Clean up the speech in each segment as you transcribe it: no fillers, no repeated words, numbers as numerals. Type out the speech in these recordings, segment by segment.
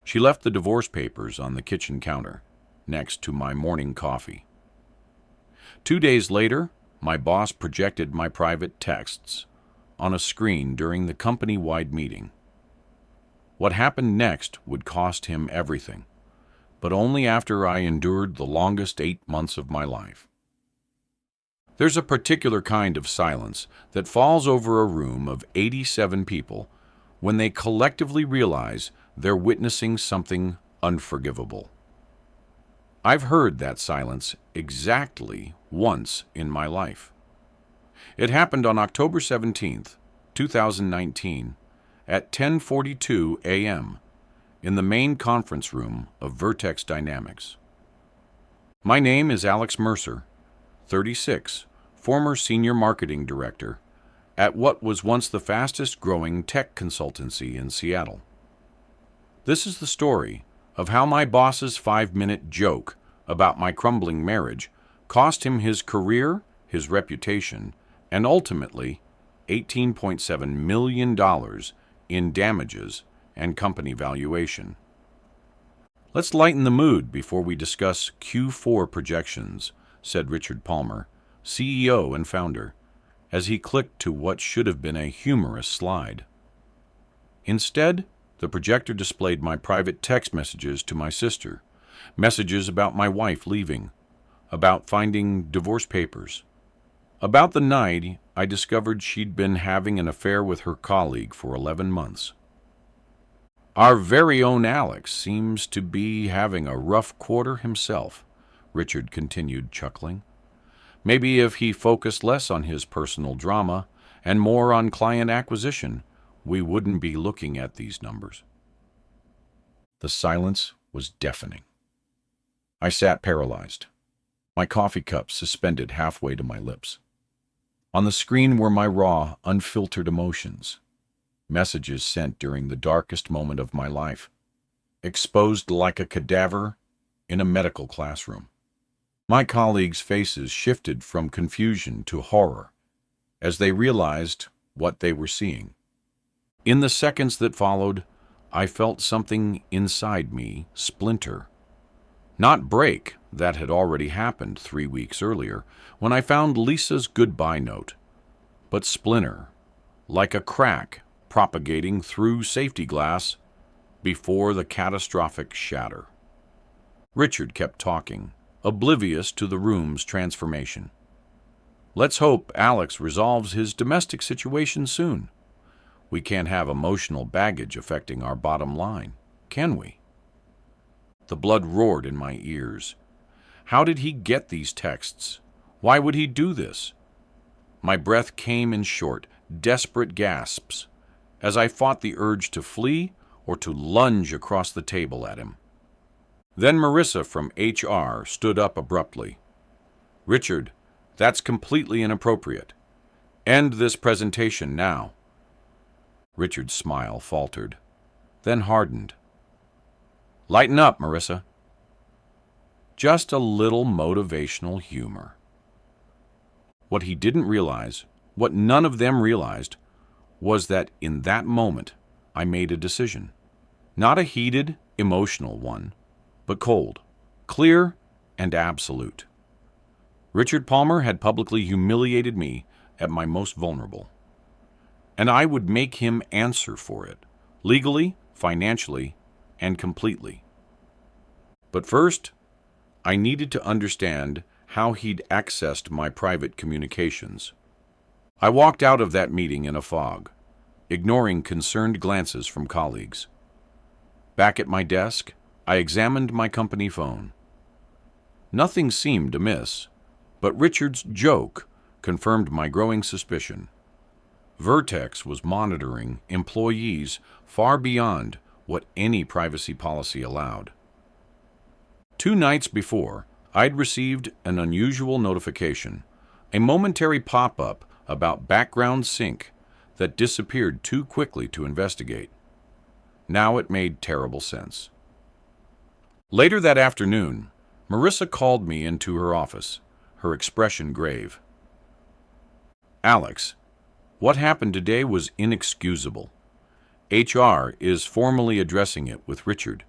She left the divorce papers on the kitchen counter, next to my morning coffee. 2 days later, my boss projected my private texts on a screen during the company-wide meeting. What happened next would cost him everything, but only after I endured the longest 8 months of my life. There's a particular kind of silence that falls over a room of 87 people when they collectively realize they're witnessing something unforgivable. I've heard that silence exactly once in my life. It happened on October 17th, 2019, at 10:42 a.m. in the main conference room of Vertex Dynamics. My name is Alex Mercer, 36, former senior marketing director at what was once the fastest-growing tech consultancy in Seattle. This is the story of how my boss's 5-minute joke about my crumbling marriage cost him his career, his reputation, and ultimately $18.7 million in damages and company valuation. Let's lighten the mood before we discuss Q4 projections, said Richard Palmer, CEO and founder, as he clicked to what should have been a humorous slide. Instead, the projector displayed my private text messages to my sister, messages about my wife leaving, about finding divorce papers, about the night I discovered she'd been having an affair with her colleague for 11 months. Our very own Alex seems to be having a rough quarter himself, Richard continued, chuckling. Maybe if he focused less on his personal drama and more on client acquisition, we wouldn't be looking at these numbers. The silence was deafening. I sat paralyzed, my coffee cup suspended halfway to my lips. On the screen were my raw, unfiltered emotions, messages sent during the darkest moment of my life, exposed like a cadaver in a medical classroom. My colleagues' faces shifted from confusion to horror as they realized what they were seeing. In the seconds that followed, I felt something inside me splinter. Not break, that had already happened 3 weeks earlier when I found Lisa's goodbye note, but splinter, like a crack propagating through safety glass before the catastrophic shatter. Richard kept talking, oblivious to the room's transformation. Let's hope Alex resolves his domestic situation soon. We can't have emotional baggage affecting our bottom line, can we? The blood roared in my ears. How did he get these texts? Why would he do this? My breath came in short, desperate gasps as I fought the urge to flee or to lunge across the table at him. Then Marissa from HR stood up abruptly. Richard, that's completely inappropriate. End this presentation now. Richard's smile faltered, then hardened. Lighten up, Marissa. Just a little motivational humor. What he didn't realize, what none of them realized, was that in that moment I made a decision. Not a heated, emotional one, but cold, clear, and absolute. Richard Palmer had publicly humiliated me at my most vulnerable, and I would make him answer for it, legally, financially, and completely. But first, I needed to understand how he'd accessed my private communications. I walked out of that meeting in a fog, ignoring concerned glances from colleagues. Back at my desk, I examined my company phone. Nothing seemed amiss, but Richard's joke confirmed my growing suspicion. Vertex was monitoring employees far beyond what any privacy policy allowed. 2 nights before, I'd received an unusual notification, a momentary pop-up about background sync that disappeared too quickly to investigate. Now it made terrible sense. Later that afternoon, Marissa called me into her office, her expression grave. Alex, what happened today was inexcusable. HR is formally addressing it with Richard.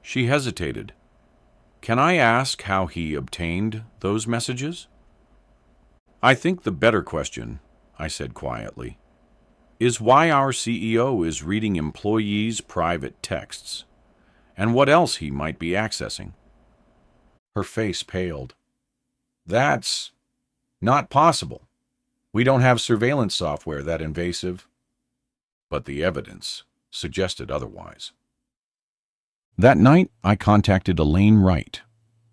She hesitated. Can I ask how he obtained those messages? I think the better question, I said quietly, is why our CEO is reading employees' private texts, and what else he might be accessing. Her face paled. That's not possible. We don't have surveillance software that invasive. But the evidence suggested otherwise. That night, I contacted Elaine Wright,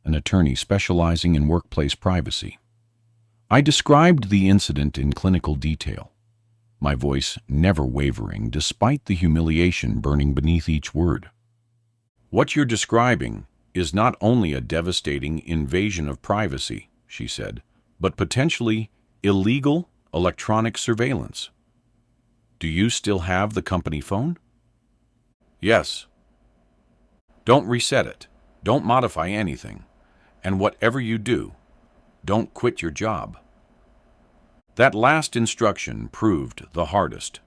an attorney specializing in workplace privacy. I described the incident in clinical detail, my voice never wavering despite the humiliation burning beneath each word. What you're describing is not only a devastating invasion of privacy, she said, but potentially illegal electronic surveillance. Do you still have the company phone? Yes. Don't reset it. Don't modify anything. And whatever you do, don't quit your job. That last instruction proved the hardest.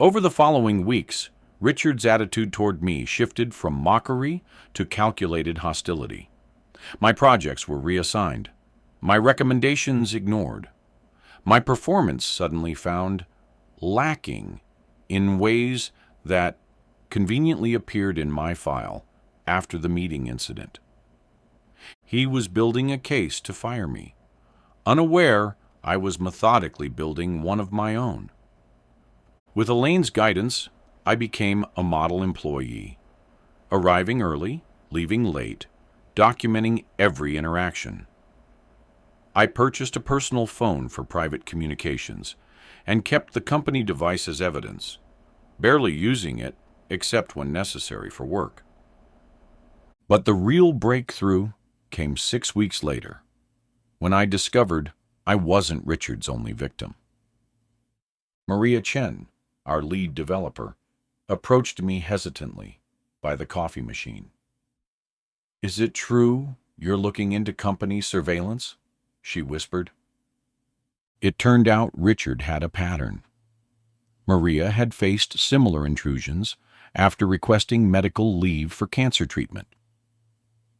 Over the following weeks, Richard's attitude toward me shifted from mockery to calculated hostility. My projects were reassigned, my recommendations ignored. My performance suddenly found lacking in ways that conveniently appeared in my file after the meeting incident. He was building a case to fire me. Unaware, I was methodically building one of my own. With Elaine's guidance, I became a model employee, arriving early, leaving late, documenting every interaction. I purchased a personal phone for private communications and kept the company device as evidence, barely using it except when necessary for work. But the real breakthrough came 6 weeks later, when I discovered I wasn't Richard's only victim. Maria Chen, our lead developer, approached me hesitantly by the coffee machine. Is it true you're looking into company surveillance? She whispered. It turned out Richard had a pattern. Maria had faced similar intrusions after requesting medical leave for cancer treatment.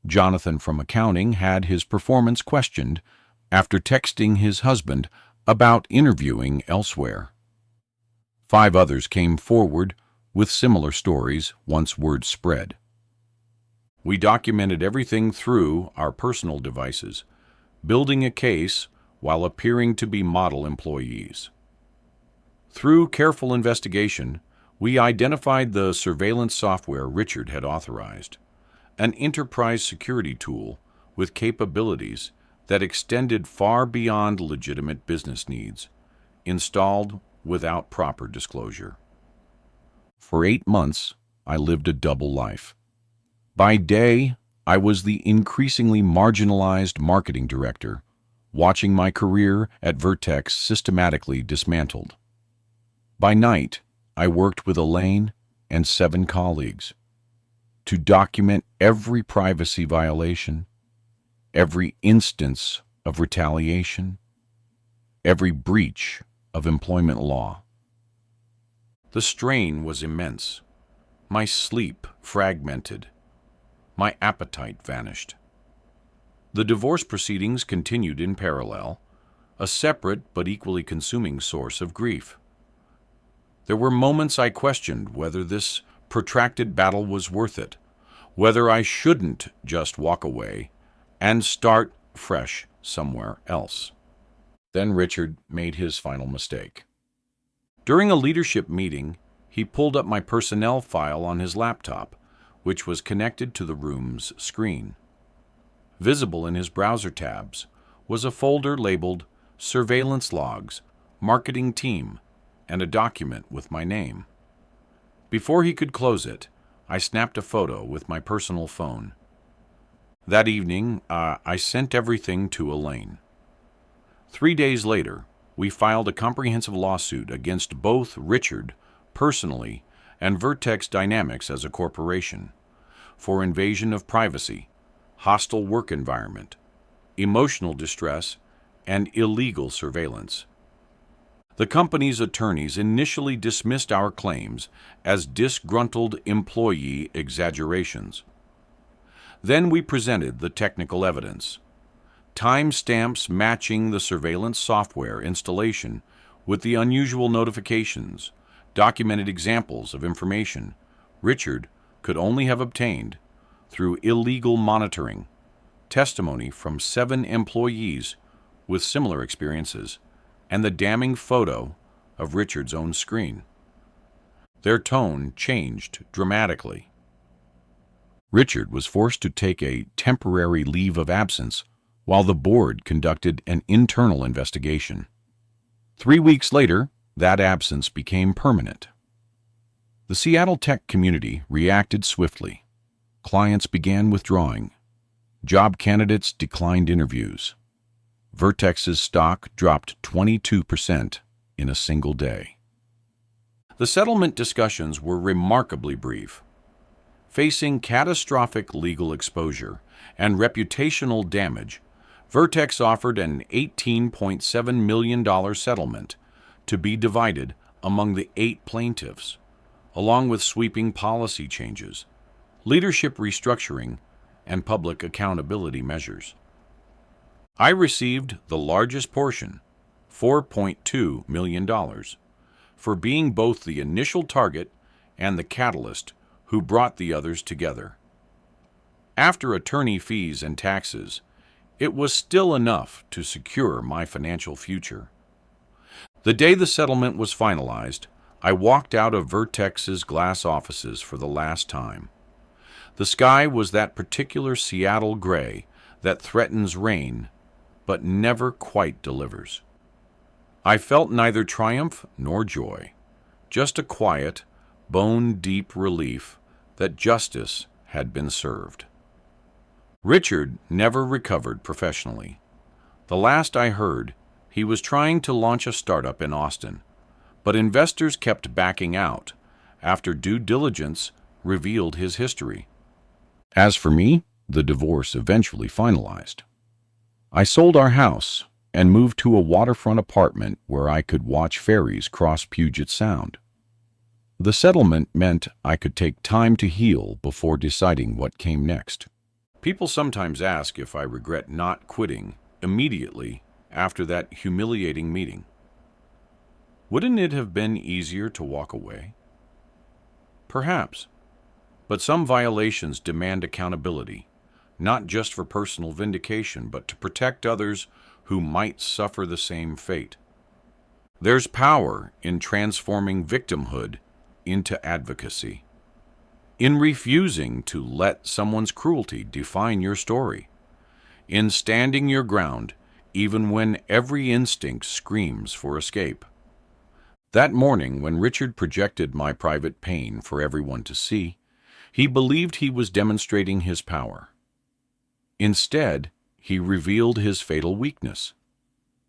Jonathan from accounting had his performance questioned after texting his husband about interviewing elsewhere. 5 others came forward with similar stories once word spread. We documented everything through our personal devices, building a case while appearing to be model employees. Through careful investigation, we identified the surveillance software Richard had authorized, an enterprise security tool with capabilities that extended far beyond legitimate business needs, installed without proper disclosure. For 8 months, I lived a double life. By day, I was the increasingly marginalized marketing director, watching my career at Vertex systematically dismantled. By night, I worked with Elaine and 7 colleagues to document every privacy violation, every instance of retaliation, every breach of employment law. The strain was immense. My sleep fragmented. My appetite vanished. The divorce proceedings continued in parallel, a separate but equally consuming source of grief. There were moments I questioned whether this protracted battle was worth it, whether I shouldn't just walk away and start fresh somewhere else. Then Richard made his final mistake. During a leadership meeting, he pulled up my personnel file on his laptop, which was connected to the room's screen. Visible in his browser tabs was a folder labeled Surveillance Logs, Marketing Team, and a document with my name. Before he could close it, I snapped a photo with my personal phone. That evening, I sent everything to Elaine. 3 days later, we filed a comprehensive lawsuit against both Richard, personally, and Vertex Dynamics as a corporation, for invasion of privacy, hostile work environment, emotional distress, and illegal surveillance. The company's attorneys initially dismissed our claims as disgruntled employee exaggerations. Then we presented the technical evidence. Timestamps matching the surveillance software installation with the unusual notifications, documented examples of information Richard could only have obtained through illegal monitoring, testimony from 7 employees with similar experiences, and the damning photo of Richard's own screen. Their tone changed dramatically. Richard was forced to take a temporary leave of absence while the board conducted an internal investigation. 3 weeks later, that absence became permanent. The Seattle tech community reacted swiftly. Clients began withdrawing. Job candidates declined interviews. Vertex's stock dropped 22% in a single day. The settlement discussions were remarkably brief. Facing catastrophic legal exposure and reputational damage, Vertex offered an $18.7 million settlement to be divided among the 8 plaintiffs, along with sweeping policy changes, leadership restructuring, and public accountability measures. I received the largest portion, $4.2 million, for being both the initial target and the catalyst who brought the others together. After attorney fees and taxes, it was still enough to secure my financial future. The day the settlement was finalized, I walked out of Vertex's glass offices for the last time. The sky was that particular Seattle gray that threatens rain, but never quite delivers. I felt neither triumph nor joy, just a quiet, bone-deep relief that justice had been served. Richard never recovered professionally. The last I heard, he was trying to launch a startup in Austin, but investors kept backing out after due diligence revealed his history. As for me, the divorce eventually finalized. I sold our house and moved to a waterfront apartment where I could watch ferries cross Puget Sound. The settlement meant I could take time to heal before deciding what came next. People sometimes ask if I regret not quitting immediately after that humiliating meeting. Wouldn't it have been easier to walk away? Perhaps, but some violations demand accountability, not just for personal vindication, but to protect others who might suffer the same fate. There's power in transforming victimhood into advocacy, in refusing to let someone's cruelty define your story, in standing your ground even when every instinct screams for escape. That morning, when Richard projected my private pain for everyone to see, he believed he was demonstrating his power. Instead, he revealed his fatal weakness,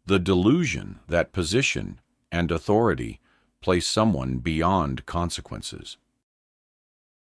the delusion that position and authority place someone beyond consequences.